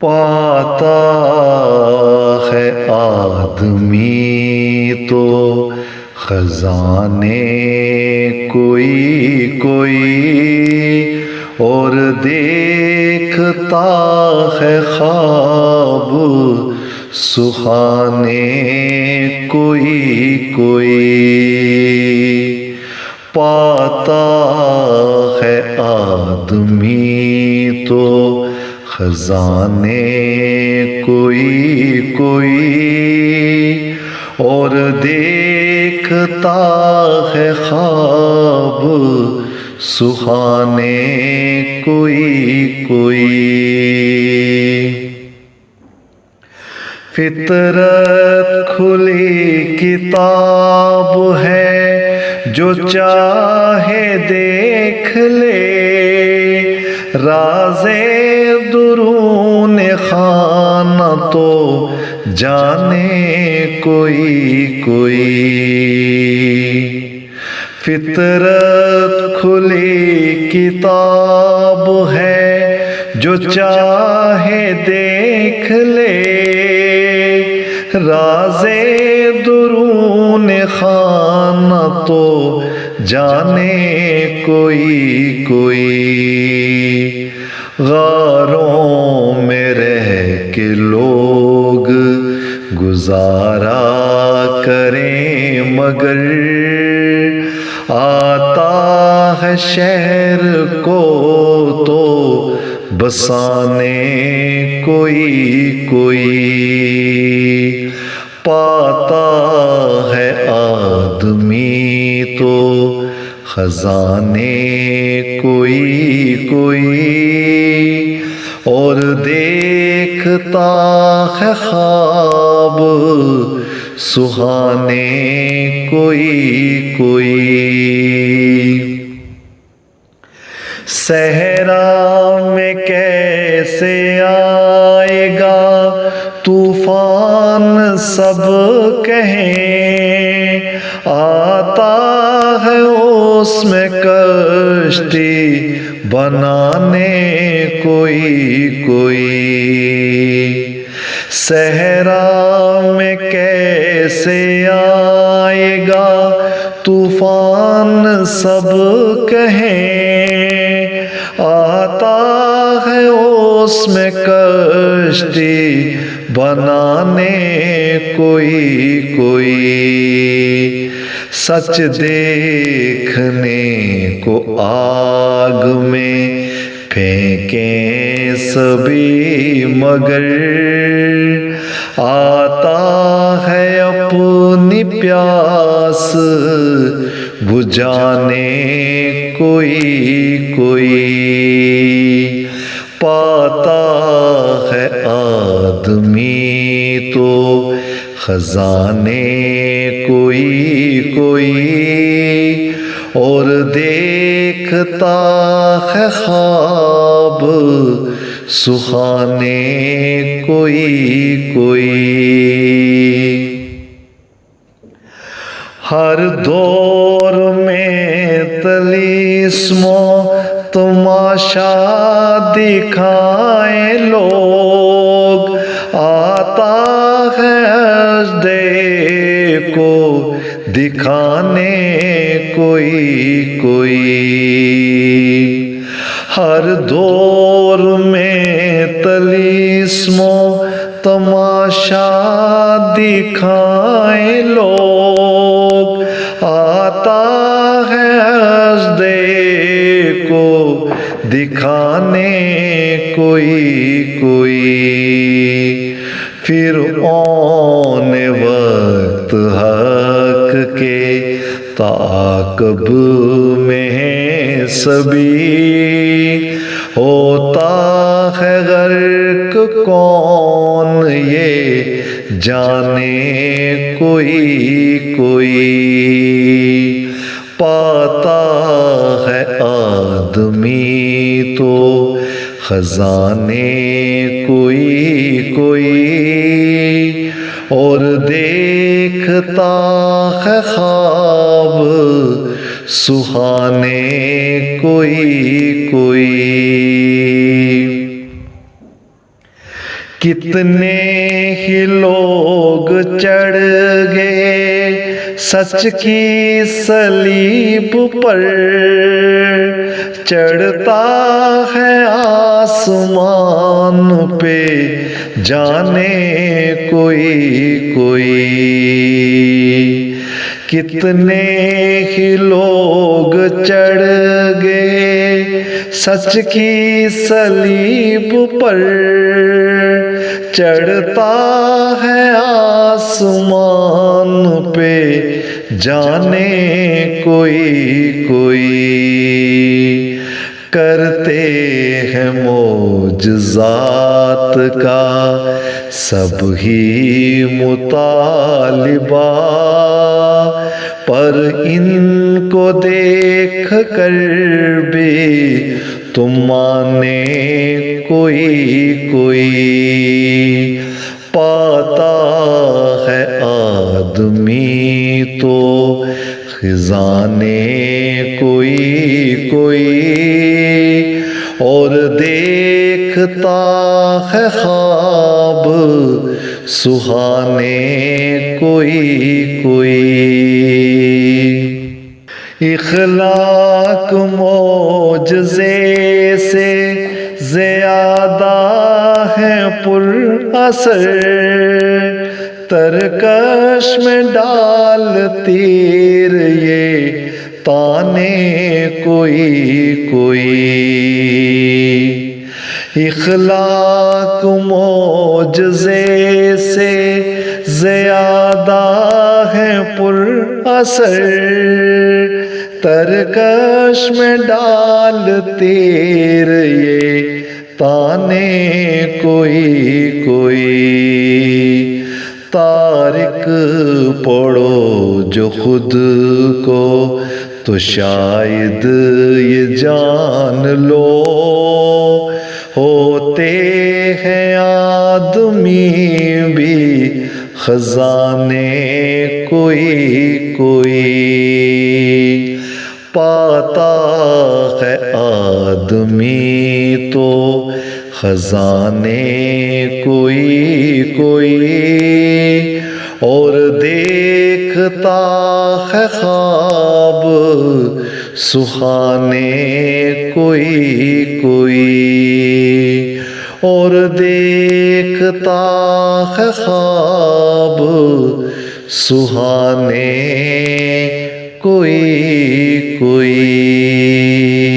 پاتا ہے آدمی تو خزانے کوئی کوئی، اور دیکھتا ہے خواب سہانے کوئی کوئی۔ پاتا ہے آدمی تو خزانے کوئی کوئی، اور دیکھتا ہے خواب سہانے کوئی کوئی۔ فطرت کھلی کتاب ہے، جو چاہے دیکھ لے، راز درون خانہ تو جانے کوئی کوئی۔ فطرت کھلی کتاب ہے، جو چاہے دیکھ لے، راز درون خانہ تو جانے کوئی کوئی۔ غاروں میں رہ کے لوگ گزارا کریں، مگر آتا ہے شہر کو تو بسانے کوئی کوئی۔ پاتا ہے آدمی تو خزانے کوئی کوئی، اور دیکھتا ہے خواب سہانے کوئی کوئی۔ صحرا میں کیسے آئے گا طوفان سب کہیں، آتا ہے اس میں کشتی بنانے کوئی کوئی۔ صحرا میں کیسے آئے گا طوفان سب کہیں، آتا ہے اس میں کشتی بنانے کوئی کوئی۔ سچ دیکھنے کو آگ میں پھینکیں سبھی، مگر آتا ہے اپنی پیاس بجھانے کوئی کوئی۔ پاتا ہے آدمی تو خزانے کوئی کوئی، اور دیکھتا ہے خواب سہانے کوئی کوئی۔ ہر دور میں طلسموں تماشا دکھائیں لوگ، آتا ہے اژدے کو دکھانے کوئی کوئی۔ ہر دور میں طلسموں تماشا دکھائیں لوگ، آتا ہے اژدے کو دکھانے کوئی کوئی۔ فرعون وقت حق کے تعاقب میں ہیں سبھی، ہوتا ہے غرق کون یہ جانے کوئی کوئی۔ پاتا ہے آدمی تو خزانے کوئی کوئی، اور دیکھتا ہے خواب سہانے کوئی کوئی۔ کتنے ہی لوگ چڑھ گئے سچ کی صلیب پر، چڑھتا ہے آسمان پہ جانے کوئی کوئی۔ کتنے ہی لوگ چڑھ گئے سچ کی صلیب پر، چڑھتا ہے آسمان پہ جانے کوئی کوئی۔ کرتے ہیں معجزات کا سب ہی مطالبہ، پر ان کو دیکھ کر بھی تم مانے کوئی کوئی۔ پاتا ہے آدمی تو خزانے کوئی کوئی، اور دیکھتا ہے خواب سہانے کوئی کوئی۔ اخلاق معجزے سے زیادہ ہے پر اثر، ترکش میں ڈال تیر یہ تانے کوئی کوئی۔ اخلاق معجزے سے زیادہ ہے پر اثر، ترکش میں ڈال تیر یہ تانے کوئی کوئی۔ تارک پڑھو جو خود کو تو شاید یہ جان لو، ہوتے ہیں آدمی بھی خزانے کوئی کوئی۔ پاتا ہے آدمی تو خزانے کوئی کوئی، اور دیکھتا ہے خواب سہانے کوئی کوئی، اور دیکھتا ہے خواب سہانے کوئی کوئی۔